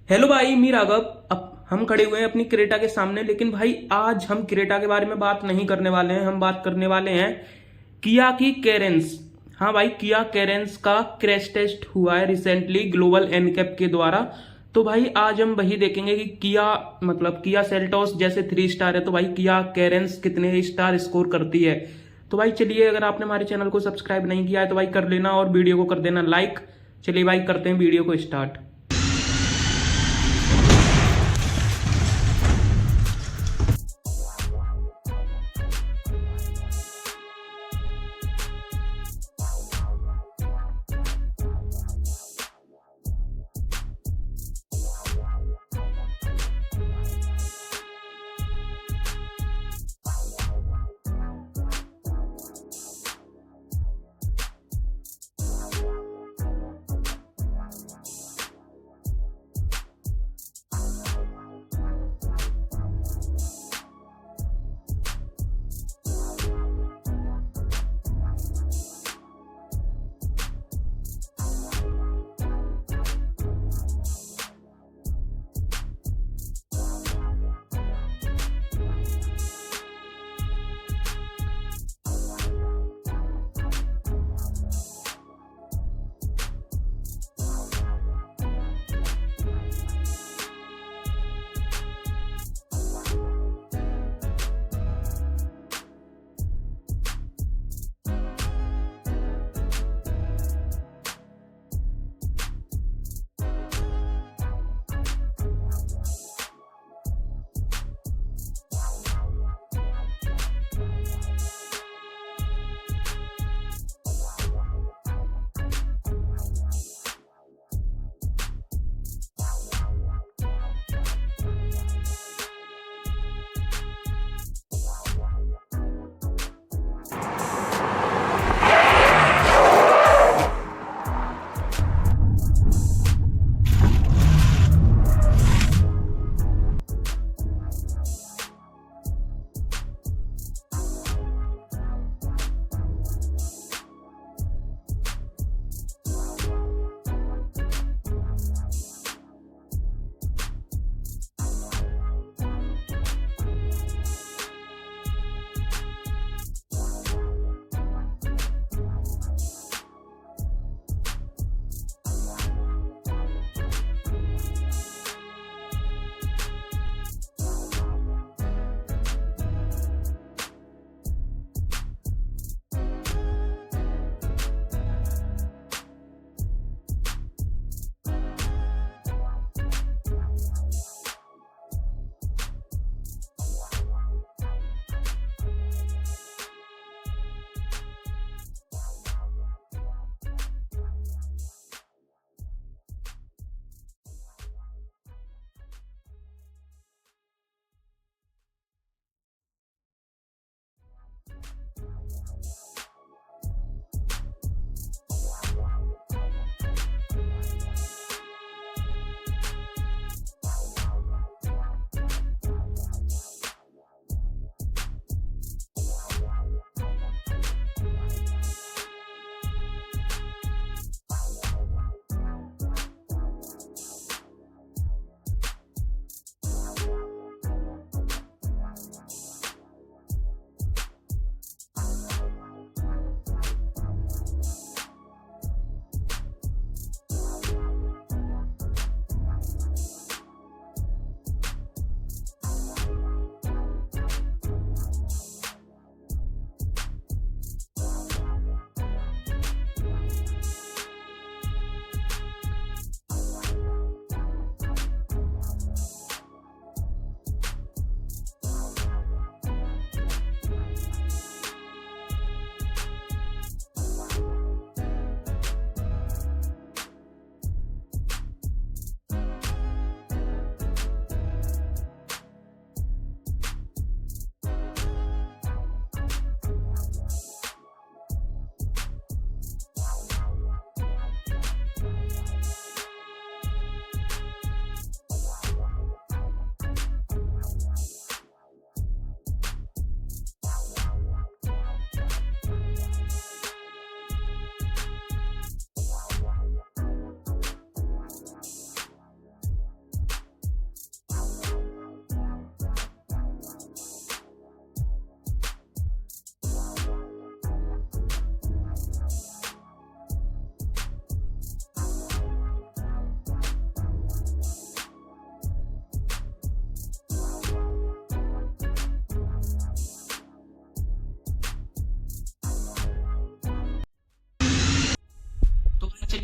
Hello भाई, मी राघव। अब हम खड़े हुए हैं अपनी क्रेटा के सामने, लेकिन भाई आज हम क्रेटा के बारे में बात नहीं करने वाले हैं। हम बात करने वाले हैं किया की कैरेंस। हाँ भाई, किया कैरेंस का क्रैश टेस्ट हुआ है रिसेंटली ग्लोबल एनकैप के द्वारा। तो भाई आज हम वही देखेंगे कि किया सेल्टोस जैसे 3 स्टार है, तो भाई किया कैरेंस कितने स्टार स्कोर करती है। तो भाई चलिए, अगर आपने हमारे चैनल को सब्सक्राइब नहीं किया है तो भाई कर लेना और वीडियो को कर देना लाइक। चलिए भाई, करते हैं वीडियो को स्टार्ट।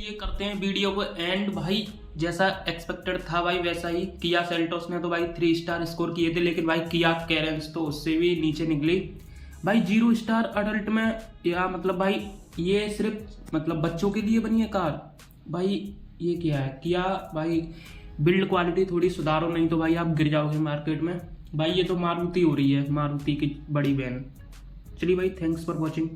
चलिए करते हैं वीडियो को एंड। भाई जैसा एक्सपेक्टेड था भाई वैसा ही, किया सेल्टोस ने तो भाई 3 स्टार स्कोर किए थे, लेकिन भाई किया कैरेंस तो उससे भी नीचे निकली भाई। 0 स्टार अडल्ट में, या मतलब भाई ये सिर्फ मतलब बच्चों के लिए बनी है कार भाई। ये क्या है किया भाई, बिल्ड क्वालिटी थोड़ी सुधारो, नहीं तो भाई आप गिर जाओगे मार्केट में भाई। ये तो मारुति हो रही है, मारुति की बड़ी बहन। चलिए भाई, थैंक्स फॉर वॉचिंग।